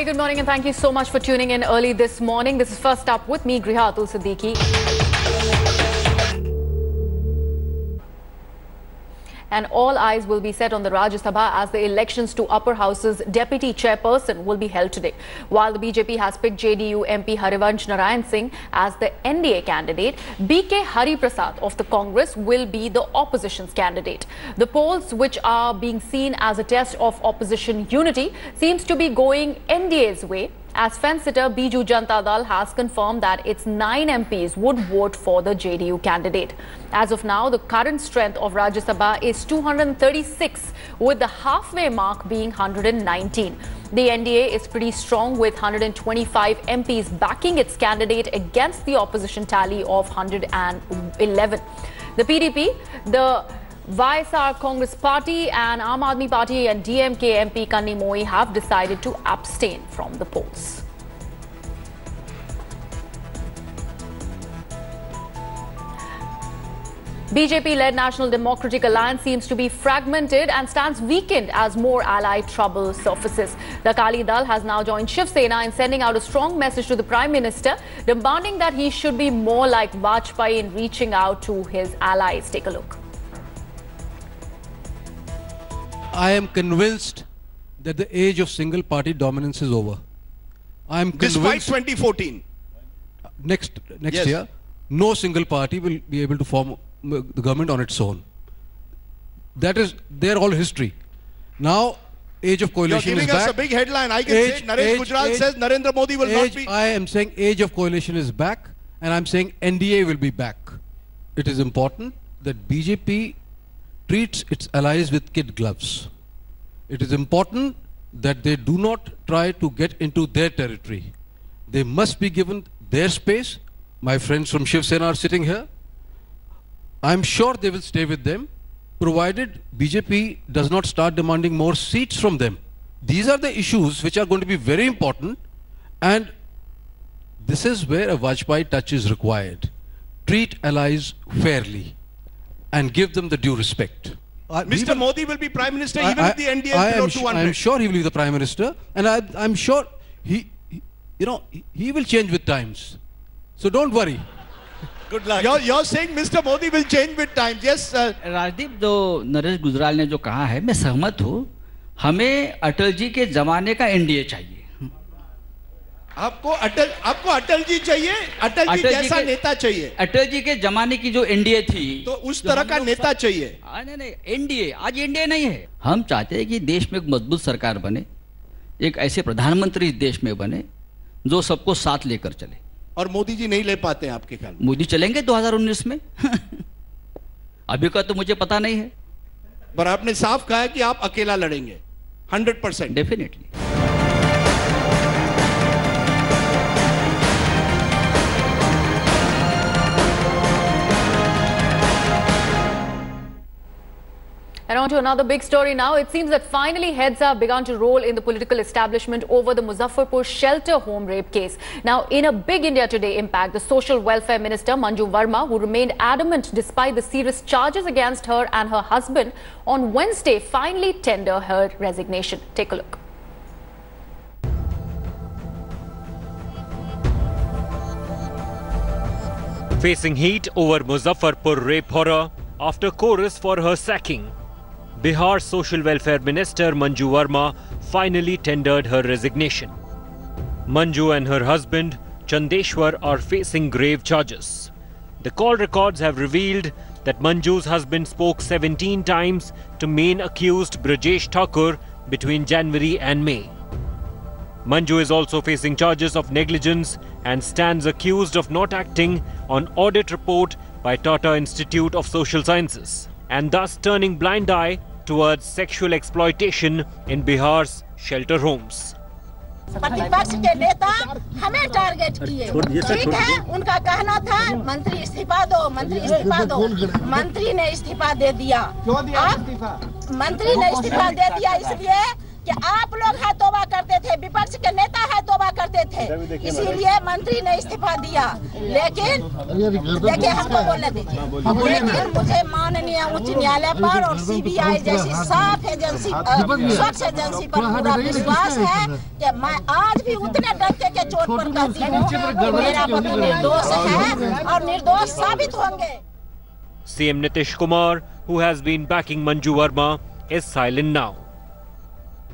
Very good morning and thank you so much for tuning in early this morning. This is First Up with me, Griha Atul Siddiqui. And all eyes will be set on the Rajya Sabha as the elections to Upper House's deputy chairperson will be held today. While the BJP has picked JDU MP Harivansh Narayan Singh as the NDA candidate, BK Hari Prasad of the Congress will be the opposition's candidate. The polls, which are being seen as a test of opposition unity, seems to be going NDA's way, as fence-sitter Biju Janata Dal has confirmed that its 9 MPs would vote for the JDU candidate. As of now, the current strength of Rajya Sabha is 236, with the halfway mark being 119. The NDA is pretty strong, with 125 MPs backing its candidate against the opposition tally of 111. The PDP, the YSR Congress Party and Aam Aadmi Party and DMK MP Kanni Mohi have decided to abstain from the polls. BJP-led National Democratic Alliance seems to be fragmented and stands weakened as more allied trouble surfaces. The Akali Dal has now joined Shiv Sena in sending out a strong message to the Prime Minister, demanding that he should be more like Vajpayee in reaching out to his allies. Take a look. I am convinced that the age of single party dominance is over. I am convinced. Despite 2014. Next Yes. year, no single party will be able to form the government on its own. That is their all history. Now, age of coalition You're is giving us back. a big headline. I can say Naresh Gujral says Narendra Modi will not be. I am saying age of coalition is back, and I'm saying NDA will be back. It is important that BJP treats its allies with kid gloves. It is important that they do not try to get into their territory. They must be given their space. My friends from Shiv Sena are sitting here. I'm sure they will stay with them, provided BJP does not start demanding more seats from them. These are the issues which are going to be very important, and this is where a Vajpayee touch is required. Treat allies fairly and give them the due respect. Mr. Modi will be Prime Minister even if the NDA is below 200. I'm sure he will be the Prime Minister, and I'm sure he will change with times. So don't worry. Good luck. You're saying Mr. Modi will change with times. Yes, Rajdeep, जो नरेश गुजराल ने जो कहा है, मैं सहमत हूँ. हमें अटल जी के जमाने का एनडीए चाहिए. आपको अटल जी चाहिए, अटल जी जैसा नेता चाहिए. अटल जी के जमाने की जो एनडीए थी, तो उस तरह का नेता चाहिए. नहीं, एनडीए आज एनडीए नहीं है. हम चाहते हैं कि देश में एक मजबूत सरकार बने, एक ऐसे प्रधानमंत्री इस देश में बने जो सबको साथ लेकर चले. और मोदी जी नहीं ले पाते हैं आपके ख्याल में? मोदी चलेंगे 2019 में. अभी का तो मुझे पता नहीं है, पर आपने साफ कहा है कि आप अकेला लड़ेंगे 100%. Definitely. And on to another big story now. It seems that finally heads have begun to roll in the political establishment over the Muzaffarpur shelter home rape case. Now, in a big India Today impact, the Social Welfare Minister Manju Verma, who remained adamant despite the serious charges against her and her husband, on Wednesday finally tendered her resignation. Take a look. Facing heat over Muzaffarpur rape horror after chorus for her sacking, Bihar's Social Welfare Minister Manju Verma finally tendered her resignation. Manju and her husband Chandeshwar are facing grave charges. The call records have revealed that Manju's husband spoke 17 times to main accused Brajesh Thakur between January and May. Manju is also facing charges of negligence and stands accused of not acting on audit report by Tata Institute of Social Sciences and thus turning blind eye towards sexual exploitation in Bihar's shelter homes. प्रतिपक्ष के नेता हमें target किए. ठीक है, उनका कहना था मंत्री इस्तीफा दो, मंत्री इस्तीफा दो. मंत्री ने इस्तीफा दे दिया. मंत्री ने इस्तीफा दे दिया इसलिए कि आप लोग है तौबा करते थे, विपक्ष के नेता है तौबा करते थे, इसीलिए मंत्री ने इस्तीफा दिया। लेकिन देखिए, हमको बोलने दीजिए। लेकिन मुझे माननीय उच्च न्यायालय पर और सीबीआई जैसी साफ एजेंसी, स्वच्छ एजेंसी पर पूरा विश्वास है कि मैं आज भी उतने डंके के चोट पर कहती हूँ, मेरा पति निर्दोष है और निर्दोष साबित होंगे। CM Nitish Kumar, who has been backing Manju Verma, is silent now.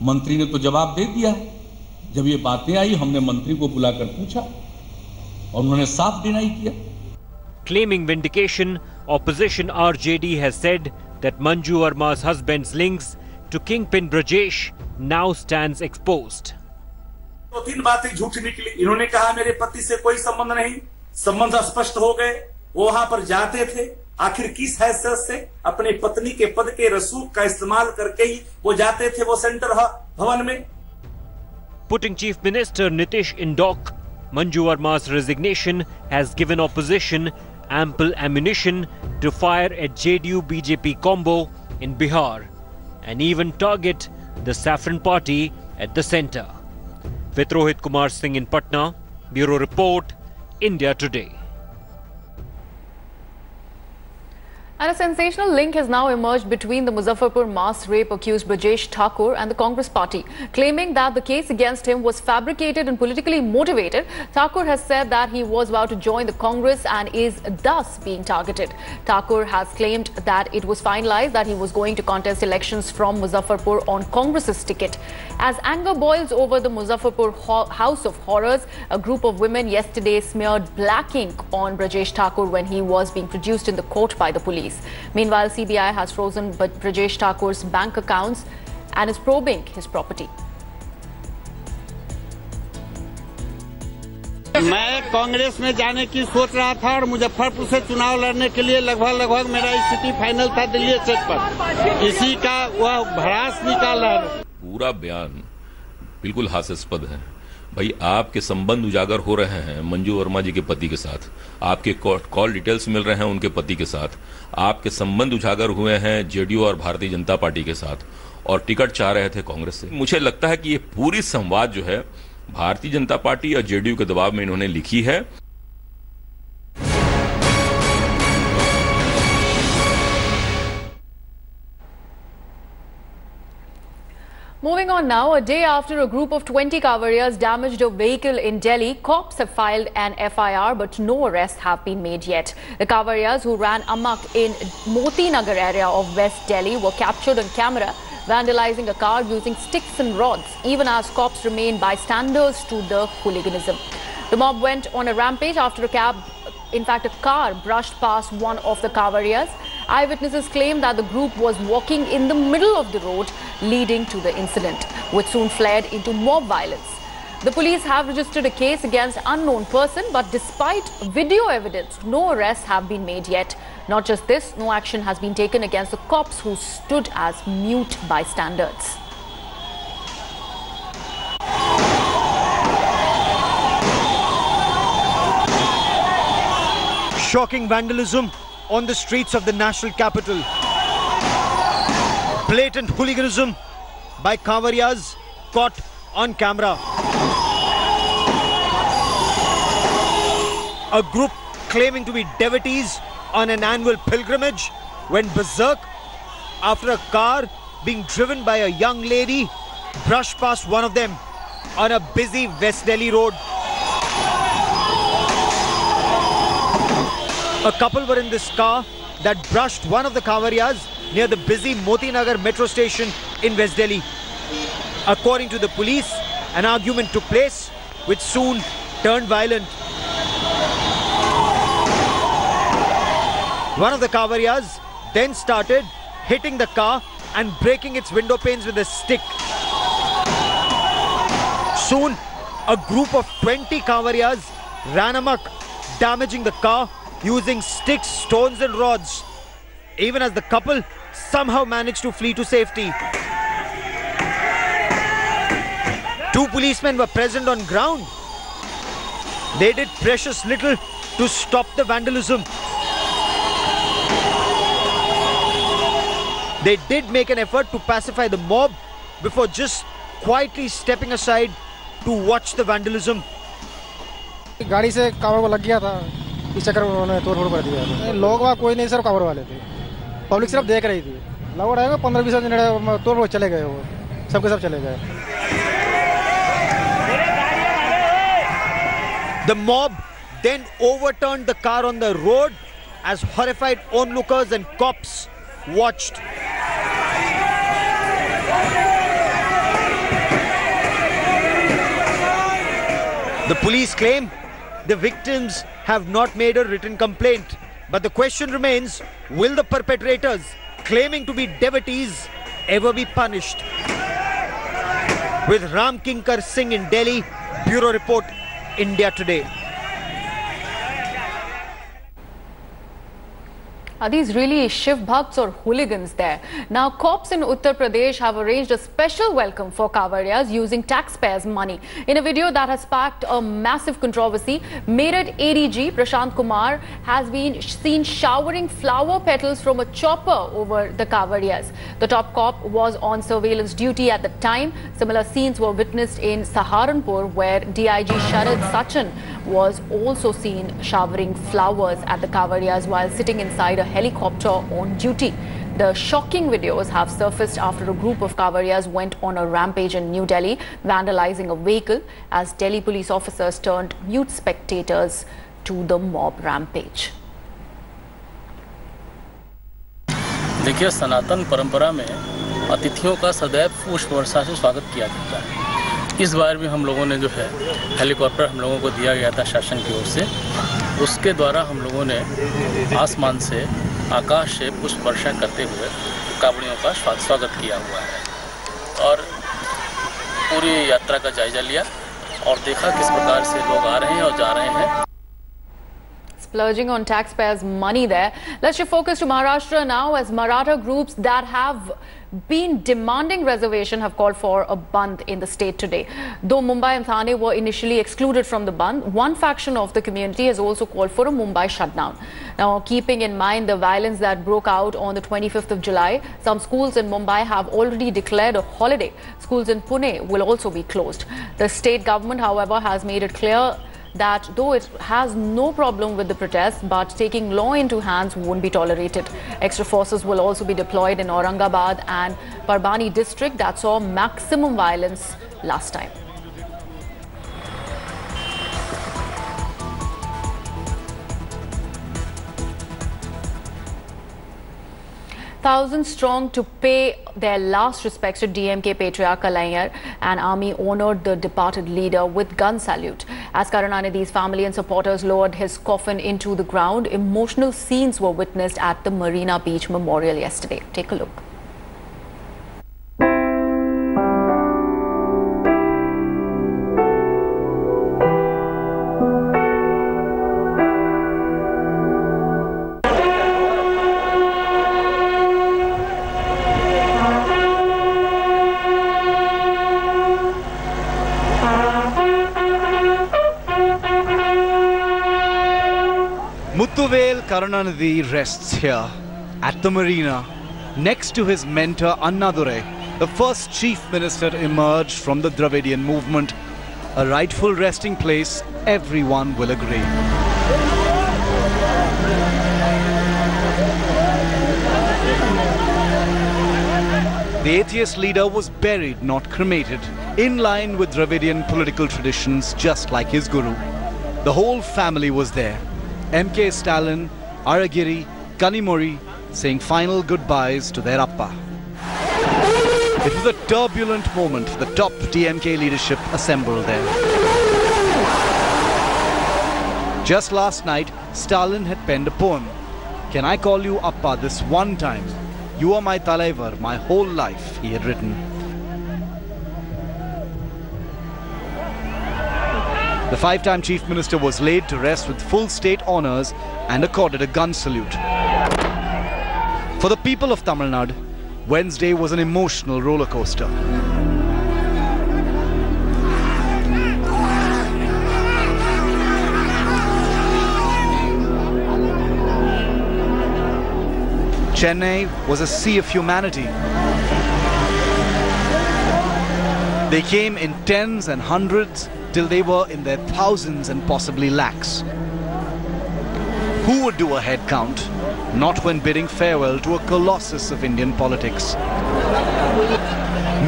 मंत्री ने तो जवाब दे दिया। जब ये बातें आई, हमने मंत्री को बुलाकर पूछा और उन्होंने साफ डिनाई किया। Claiming vindication, opposition RJD has said that Manju Verma's husband's links to Kingpin Brajesh now stands exposed. दो तीन बातें झूठी निकली। इन्होंने कहा मेरे पति से कोई संबंध नहीं, संबंध स्पष्ट हो गए। वो वहां पर जाते थे, आखिर किस हैसियत से? अपनी पत्नी के पद के रसूख का इस्तेमाल करके ही वो जाते थे वो सेंटर भवन में। Putting Chief Minister Nitish in dock, Manju Verma's resignation has given opposition ample ammunition to fire at JDU-BJP combo in Bihar and even target the Saffron Party at the centre. With Rohit Kumar Singh in Patna, Bureau Report, India Today. And a sensational link has now emerged between the Muzaffarpur mass rape accused Brajesh Thakur and the Congress party. Claiming that the case against him was fabricated and politically motivated, Thakur has said that he was about to join the Congress and is thus being targeted. Thakur has claimed that it was finalized that he was going to contest elections from Muzaffarpur on Congress's ticket. As anger boils over the Muzaffarpur House of Horrors, a group of women yesterday smeared black ink on Brajesh Thakur when he was being produced in the court by the police. Meanwhile, CBI has frozen Brajesh Thakur's bank accounts and is probing his property. मैं कांग्रेस में जाने की सोच रहा था और मुजफ्फरपुर से चुनाव लड़ने के लिए लगभग मेरा स्थिति फाइनल था दिल्ली सेट पर। इसी का वह भड़ास निकाल रहा है। पूरा बयान बिल्कुल हास्यास्पद है। भाई, आपके संबंध उजागर हो रहे हैं मंजू वर्मा जी के पति के साथ, आपके कॉल डिटेल्स मिल रहे हैं उनके पति के साथ, आपके संबंध उजागर हुए हैं जेडीयू और भारतीय जनता पार्टी के साथ, और टिकट चाह रहे थे कांग्रेस से। मुझे लगता है कि ये पूरी संवाद जो है भारतीय जनता पार्टी और जेडीयू के दबाव में इन्होंने लिखी है। Moving on now, a day after a group of 20 Kavariyas damaged a vehicle in Delhi, cops have filed an FIR but no arrests have been made yet. The Kavariyas who ran amok in Moti Nagar area of West Delhi were captured on camera vandalizing a car using sticks and rods, even as cops remain bystanders to the hooliganism. The mob went on a rampage after a car brushed past one of the Kavariyas. Eyewitnesses claim that the group was walking in the middle of the road leading to the incident, which soon flared into mob violence. The police have registered a case against unknown person, but despite video evidence, no arrests have been made yet. Not just this, no action has been taken against the cops who stood as mute bystanders. Shocking vandalism on the streets of the national capital. Blatant hooliganism by Kavariyas caught on camera. A group claiming to be devotees on an annual pilgrimage went berserk after a car being driven by a young lady brushed past one of them on a busy West Delhi road. A couple were in this car that brushed one of the Kavariyas near the busy Moti Nagar metro station in West Delhi. According to the police, an argument took place which soon turned violent. One of the Kavariyas then started hitting the car and breaking its window panes with a stick. Soon, a group of 20 Kavariyas ran amok, damaging the car using sticks, stones and rods, even as the couple somehow managed to flee to safety. Two policemen were present on ground. They did precious little to stop the vandalism. They did make an effort to pacify the mob before just quietly stepping aside to watch the vandalism. गाड़ी से कावड़ को लग गया था, इस चक्कर में उन्होंने तोड़-फोड़ कर दिया। लोग वहाँ कोई नहीं, सिर्फ कावड़ वाले थे। पब्लिक सिर्फ देख रही थी। लगभग आएगा 15-20 मिनट तोड़-फोड़ चले गए, वो सबके सब चले गए। The mob then overturned the car on the road as horrified onlookers and cops watched. The police claim the victims have not made a written complaint, but the question remains, will the perpetrators, claiming to be devotees, ever be punished? With Ram Kinkar Singh in Delhi, Bureau Report, India Today. Are these really Shiv Bhakts or hooligans there? Now, cops in Uttar Pradesh have arranged a special welcome for Kavariyas using taxpayers' money. In a video that has sparked a massive controversy, Meerut ADG Prashant Kumar has been seen showering flower petals from a chopper over the Kavariyas. The top cop was on surveillance duty at the time. Similar scenes were witnessed in Saharanpur, where DIG Sharad Sachin was also seen showering flowers at the Kavariyas while sitting inside a helicopter on duty. The shocking videos have surfaced after a group of Kavariyas went on a rampage in New Delhi, vandalizing a vehicle as Delhi police officers turned mute spectators to the mob rampage. देखिए, सनातन परंपरा में अतिथियों का सदैव पुष्प वर्षा से स्वागत किया जाता है। इस बार भी हम लोगों ने जो है हेलीकॉप्टर हम लोगों को दिया गया था शासन की ओर से, उसके द्वारा हम लोगों ने आसमान से आकाश से पुष्प वर्षा करते हुए कावड़ियों का स्वागत किया हुआ है और पूरी यात्रा का जायजा लिया और देखा किस प्रकार से लोग आ रहे हैं और जा रहे हैं. Splurging on taxpayers' money there. Let's shift focus to Maharashtra now, as Maratha groups that have been demanding reservation have called for a bandh in the state today. Though Mumbai and Thane were initially excluded from the bandh, one faction of the community has also called for a Mumbai shutdown. Now, keeping in mind the violence that broke out on the 25th of July, some schools in Mumbai have already declared a holiday. Schools in Pune will also be closed. The state government, however, has made it clear that though it has no problem with the protests, but taking law into hands won't be tolerated. Extra forces will also be deployed in Aurangabad and Parbhani district that saw maximum violence last time. Thousands strong to pay their last respects to DMK patriarch Kalaignar, and army honored the departed leader with gun salute. As Karunanidhi's family and supporters lowered his coffin into the ground, emotional scenes were witnessed at the Marina Beach Memorial yesterday. Take a look. Muthuvel Karunanidhi rests here at the marina next to his mentor Annadure, the first chief minister to emerge from the Dravidian movement. A rightful resting place, everyone will agree. The atheist leader was buried, not cremated, in line with Dravidian political traditions, just like his guru. The whole family was there. M.K. Stalin, Aragiri, Kanimori saying final goodbyes to their Appa. It was a turbulent moment for the top DMK leadership assembled there. Just last night, Stalin had penned a poem. Can I call you Appa this one time? You are my Talaivar, my whole life, he had written. The five-time chief minister was laid to rest with full state honours and accorded a gun salute. For the people of Tamil Nadu, Wednesday was an emotional roller coaster. Chennai was a sea of humanity. They came in tens and hundreds till they were in their thousands and possibly lakhs. Who would do a head count? Not when bidding farewell to a colossus of Indian politics.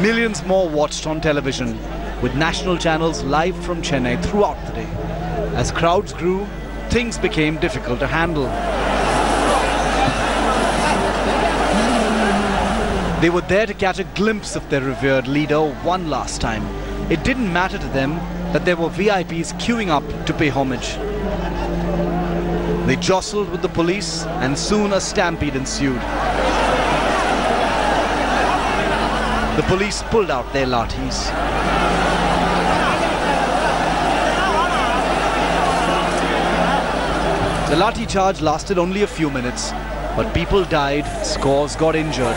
Millions more watched on television, with national channels live from Chennai throughout the day. As crowds grew, things became difficult to handle. They were there to catch a glimpse of their revered leader one last time. It didn't matter to them that there were VIPs queuing up to pay homage. They jostled with the police and soon a stampede ensued. The police pulled out their lathis. The lathi charge lasted only a few minutes, but people died, scores got injured.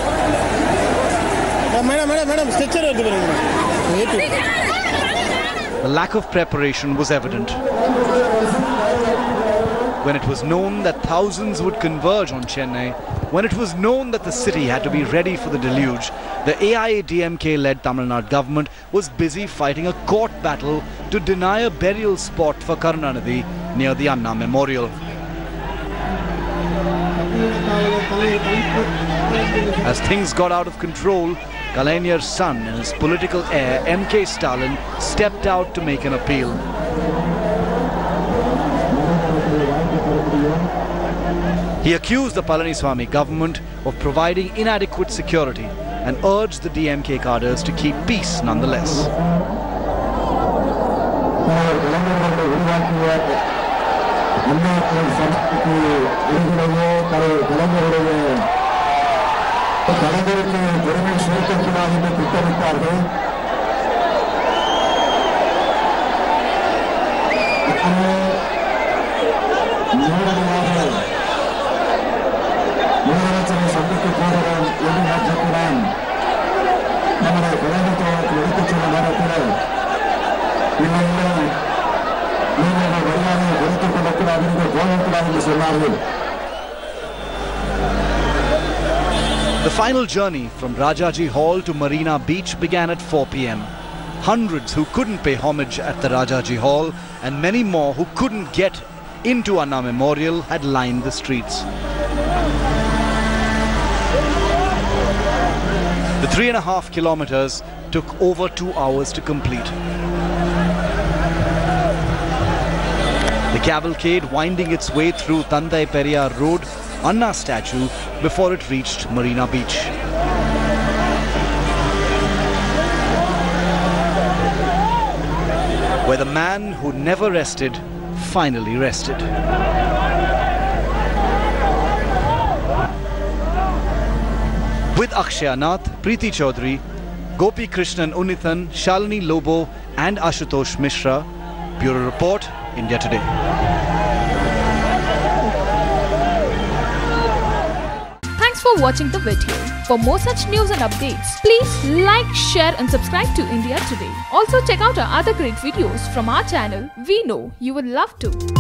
The lack of preparation was evident. When it was known that thousands would converge on Chennai, when it was known that the city had to be ready for the deluge, the AIADMK-led Tamil Nadu government was busy fighting a court battle to deny a burial spot for Karunanidhi near the Anna Memorial. As things got out of control, Kalaigner's son and his political heir, M.K. Stalin, stepped out to make an appeal. He accused the Palaniswamy government of providing inadequate security and urged the DMK cadres to keep peace nonetheless. The final journey from Rajaji Hall to Marina Beach began at 4 p.m. Hundreds who couldn't pay homage at the Rajaji Hall and many more who couldn't get into Anna Memorial had lined the streets. The 3.5 kilometers took over 2 hours to complete. The cavalcade winding its way through Tandai Periyar Road, Anna statue, before it reached Marina Beach. Where the man who never rested finally rested. With Akshay Anath, Preeti Chaudhary, Gopi Krishnan Unithan, Shalini Lobo and Ashutosh Mishra, Bureau Report, India Today. Thanks for watching the video. For more such news and updates, please like, share and subscribe to India Today. Also check out our other great videos from our channel. We know you will love to.